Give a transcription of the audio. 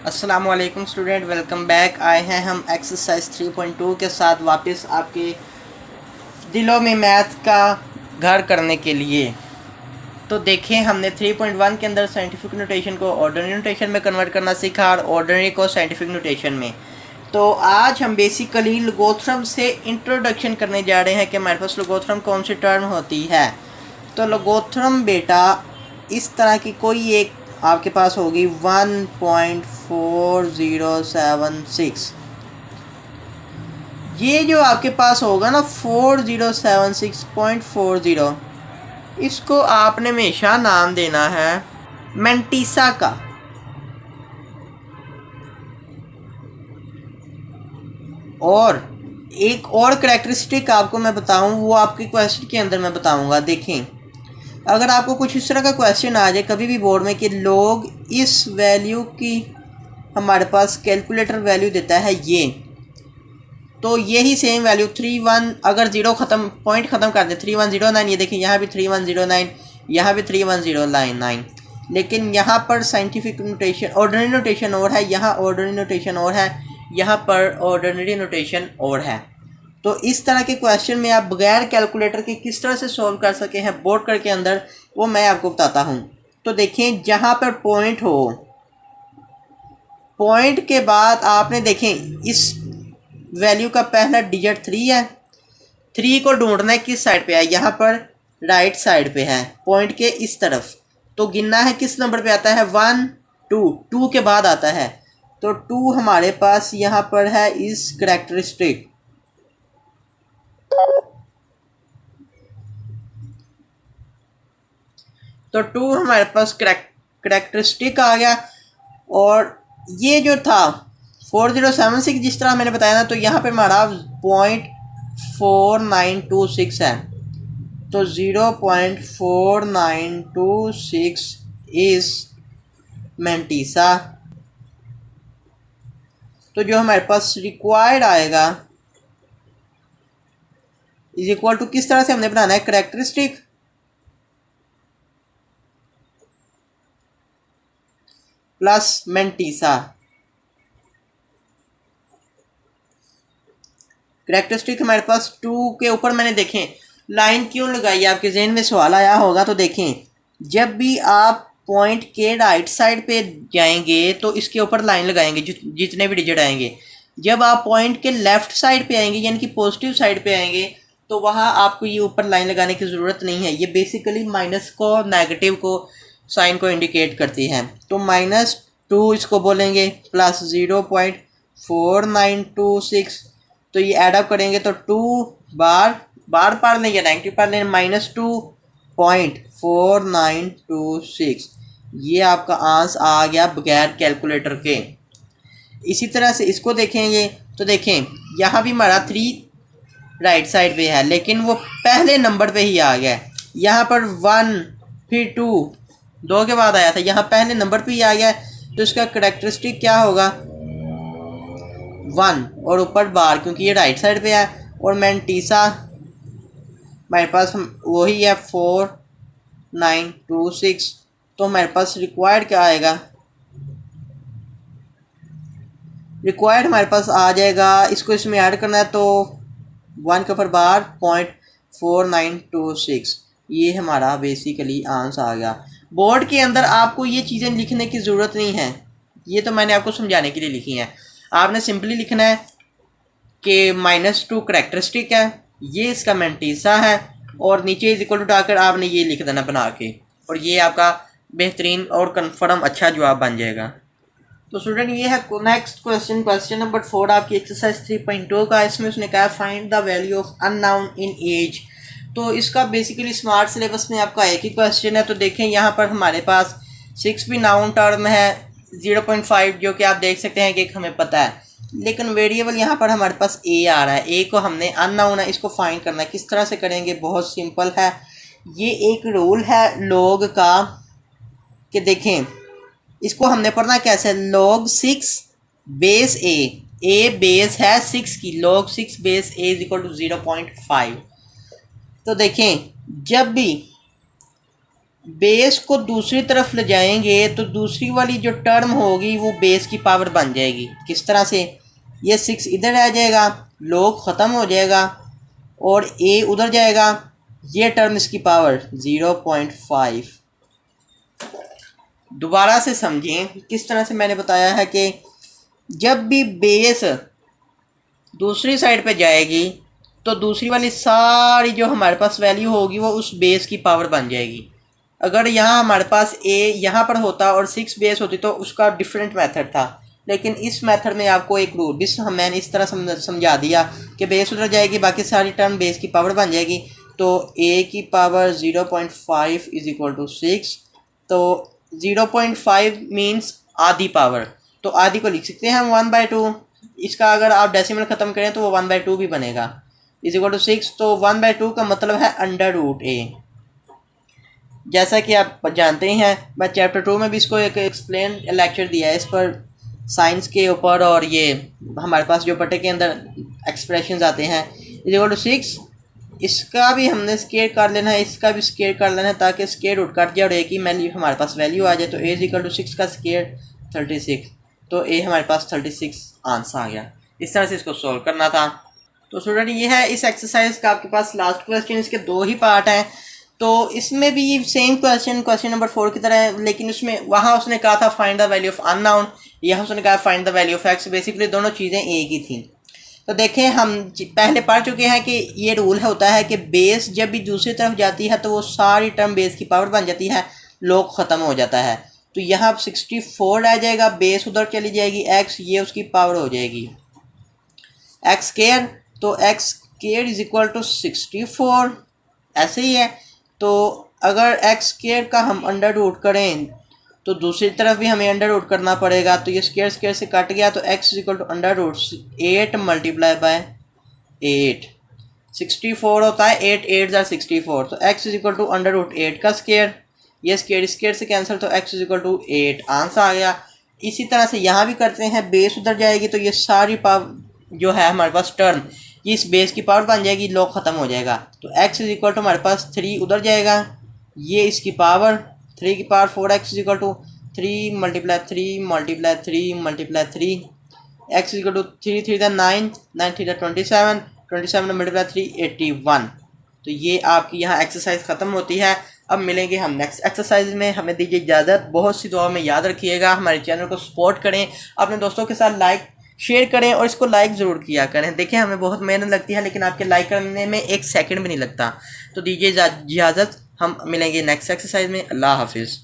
अस्सलामुअलैकुम student, welcome back. आए हैं हम एक्सरसाइज 3.2 के साथ वापस आपके दिलों में मैथ का घर करने के लिए। तो देखें, हमने 3.1 के अंदर साइंटिफिक नोटेशन को ऑर्डिनरी नोटेशन में कन्वर्ट करना सीखा और ऑर्डिनरी को साइंटिफिक नोटेशन में। तो आज हम बेसिकली लोगोथर्म से इंट्रोडक्शन करने जा रहे हैं कि हमारे पास लोगोथर्म कौन सी टर्म होती है। तो लोगोथर्म बेटा इस तरह की कोई एक आपके पास होगी 1.4076। ये जो आपके पास होगा ना 4076.40, इसको आपने हमेशा नाम देना है मेंटिसा का। और एक और करैक्टरिस्टिक आपको मैं बताऊं, वो आपके क्वेश्चन के अंदर मैं बताऊंगा। देखें, अगर आपको कुछ इस तरह का क्वेश्चन आ जाए कभी भी बोर्ड में कि लोग इस वैल्यू की हमारे पास कैलकुलेटर वैल्यू देता है ये, तो यही सेम वैल्यू 31 अगर जीरो ख़त्म पॉइंट ख़त्म कर दे 3109, ये देखिए यहाँ भी 3109, यहाँ भी 3109, लेकिन यहाँ पर साइंटिफिक नोटेशन ऑर्डिनरी नोटेशन और है, यहाँ ऑर्डिनरी नोटेशन और है, यहाँ पर ऑर्डिनरी नोटेशन और है। तो इस तरह के क्वेश्चन में आप बगैर कैलकुलेटर के किस तरह से सॉल्व कर सके हैं बोर्ड कर के अंदर, वो मैं आपको बताता हूँ। तो देखें, जहाँ पर पॉइंट हो, पॉइंट के बाद आपने देखें इस वैल्यू का पहला डिजिट 3 है। 3 को ढूंढना है किस साइड पे है, यहाँ पर राइट साइड पे है पॉइंट के इस तरफ। तो गिनना है किस नंबर पे आता है 1 2, 2 के बाद आता है। तो 2 हमारे पास यहाँ पर है इस करैक्टरिस्टिक। तो 2 हमारे पास करैक्टरिस्टिक आ गया। और ये जो था 4076 जिस तरह मैंने बताया ना, तो यहाँ पे हमारा 0.4926 है। तो 0.4926 इज मेंटिसा। तो जो हमारे पास रिक्वायर्ड आएगा इज इक्वल टू, किस तरह से हमने बनाना है, करैक्टरिस्टिक प्लस मेंटिसा। करैक्टरिस्टिक हमारे पास 2 के ऊपर मैंने देखें लाइन क्यों लगाई, आपके जहन में सवाल आया होगा। तो देखें, जब भी आप पॉइंट के राइट साइड पे जाएंगे तो इसके ऊपर लाइन लगाएंगे जितने भी डिजिट आएंगे। जब आप पॉइंट के लेफ्ट साइड पे आएंगे यानी कि पॉजिटिव साइड पे आएंगे, तो वहाँ आपको ये ऊपर लाइन लगाने की ज़रूरत नहीं है। ये बेसिकली माइनस को, नेगेटिव को, साइन को इंडिकेट करती है। तो -2 इसको बोलेंगे प्लस 0.4926। तो ये ऐड अप करेंगे तो 2 बार बार पार लें या नेगेटिव पार लें, -2.4926। ये आपका आंसर आ गया बगैर कैलकुलेटर के। इसी तरह से इसको देखेंगे तो देखें, यहाँ भी हमारा 3 राइट साइड पे है, लेकिन वो पहले नंबर पे ही आ गया। यहाँ पर 1 फिर 2 के बाद आया था, यहाँ पहले नंबर पे ही आ गया। तो इसका करैक्टरिस्टिक क्या होगा 1 और ऊपर बार, क्योंकि ये राइट साइड पे है। और मेंटिसा हमारे पास वही है 4926। तो हमारे पास रिक्वायर्ड क्या आएगा, रिक्वायर्ड हमारे पास आ जाएगा, इसको इसमें ऐड करना है तो 1 के ऊपर बार 0.4926। ये हमारा बेसिकली आंसर आ गया। बोर्ड के अंदर आपको ये चीज़ें लिखने की ज़रूरत नहीं है, ये तो मैंने आपको समझाने के लिए लिखी हैं। आपने सिंपली लिखना है कि -2 करैक्टरिस्टिक है, ये इसका मेंटिसा है, और नीचे इज इक्वल टू डालकर आपने ये लिख देना बना के, और ये आपका बेहतरीन और कन्फर्म अच्छा जवाब बन जाएगा। तो स्टूडेंट, ये है नेक्स्ट क्वेश्चन, क्वेश्चन नंबर 4 आपकी एक्सरसाइज 3.2 का। इसमें उसने कहा find the value of unknown in age. तो इसका बेसिकली स्मार्ट सिलेबस में आपका एक ही क्वेश्चन है। तो देखें, यहाँ पर हमारे पास 6 भी नाउन टर्म है, 0.5 जो कि आप देख सकते हैं कि हमें पता है, लेकिन वेरिएबल यहाँ पर हमारे पास ए आ रहा है। ए को हमने अननाउन है, इसको फाइंड करना है। किस तरह से करेंगे, बहुत सिंपल है। ये एक रूल है लॉग का कि देखें, इसको हमने पढ़ना कैसे, log 6 बेस ए बेस है 6 की, log 6 base A is equal to 0.5। तो देखें, जब भी बेस को दूसरी तरफ ले जाएंगे तो दूसरी वाली जो टर्म होगी वो बेस की पावर बन जाएगी। किस तरह से? ये 6 इधर आ जाएगा, log ख़त्म हो जाएगा और a उधर जाएगा, ये टर्म इसकी पावर 0.5। दोबारा से समझें किस तरह से मैंने बताया है कि जब भी बेस दूसरी साइड पे जाएगी तो दूसरी वाली सारी जो हमारे पास वैल्यू होगी वो उस बेस की पावर बन जाएगी। अगर यहाँ हमारे पास a यहाँ पर होता और 6 बेस होती तो उसका डिफरेंट मेथड था, लेकिन इस मेथड में आपको एक रूल भी मैंने इस तरह समझा दिया कि बेस उधर जाएगी, बाकी सारी टर्म बेस की पावर बन जाएगी। तो a की पावर 0.5 इज इक्वल टू 6, तो 0.5 मीन्स आधी पावर, तो आधी को लिख सकते हैं हम 1/2। इसका अगर आप डेसिमल ख़त्म करें तो वो 1/2 भी बनेगा, इज इक्वल टू 6। तो 1/2 का मतलब है √a। जैसा कि आप जानते ही हैं, मैं चैप्टर 2 में भी इसको एक एक्सप्लेन लेक्चर दिया है इस पर, साइंस के ऊपर, और ये हमारे पास जो पटे के अंदर एक्सप्रेशंस आते हैं इज इक्वल टू 6। इसका भी हमने स्केयर कर लेना है, इसका भी स्केयर कर लेना है, ताकि स्केयर रूट कट जाए और ए की हमारे पास वैल्यू आ जाए। तो a इज इक्वल टू 6 का स्केयर 36, तो a हमारे पास 36 आंसर आ गया। इस तरह से इसको सॉल्व करना था। तो स्टूडेंट ये है इस एक्सरसाइज का आपके पास लास्ट क्वेश्चन। इसके 2 ही पार्ट हैं, तो इसमें भी सेम क्वेश्चन नंबर 4 की तरह है, लेकिन उसमें वहाँ उसने कहा था find the value of unknown, यहाँ उसने कहा find the value of x. Basically दोनों चीज़ें एक ही थी। तो देखें, हम पहले पढ़ चुके हैं कि ये रूल होता है कि बेस जब भी दूसरी तरफ जाती है तो वो सारी टर्म बेस की पावर बन जाती है, log ख़त्म हो जाता है। तो यहाँ 64 आ जाएगा, बेस उधर चली जाएगी, x ये उसकी पावर हो जाएगी एक्स स्केयर, तो X square is equal to 64। ऐसे ही है। तो अगर एक्स स्केयर का हम अंडर रूट करें तो दूसरी तरफ भी हमें अंडर रूट करना पड़ेगा, तो ये स्केयर स्केयर से कट गया, तो x is equal to under root 8 multiply by 8। 64 होता है, 8 8 ज़ा 64, तो x is equal to under root 8 का स्केयर, ये स्केयर स्केयर से कैंसिल, तो x is equal to 8 answer आ गया। इसी तरह से यहाँ भी करते हैं, बेस उधर जाएगी तो ये सारी पावर जो है हमारे पास टर्म, ये इस बेस की पावर बन जाएगी, log ख़त्म हो जाएगा। तो x इज इक्वल टू हमारे पास 3 उधर जाएगा, ये इसकी पावर 3 की power 4x is equal to 3 multiply 3 multiply 3 multiply 3, x is equal to 3 3 9 9 3 27 27 multiply 3 81। तो ये आपकी यहाँ एक्सरसाइज ख़त्म होती है। अब मिलेंगे हम नेक्स्ट एक्सरसाइज में, हमें दीजिए इजाज़त। बहुत सी दुआ में याद रखिएगा, हमारे चैनल को सपोर्ट करें, अपने दोस्तों के साथ लाइक शेयर करें और इसको लाइक ज़रूर किया करें। देखिए हमें बहुत मेहनत लगती है, लेकिन आपके लाइक करने में 1 सेकंड भी नहीं लगता। तो दीजिए इजाज़त, हम मिलेंगे नेक्स्ट एक्सरसाइज में। अल्लाह हाफिज़।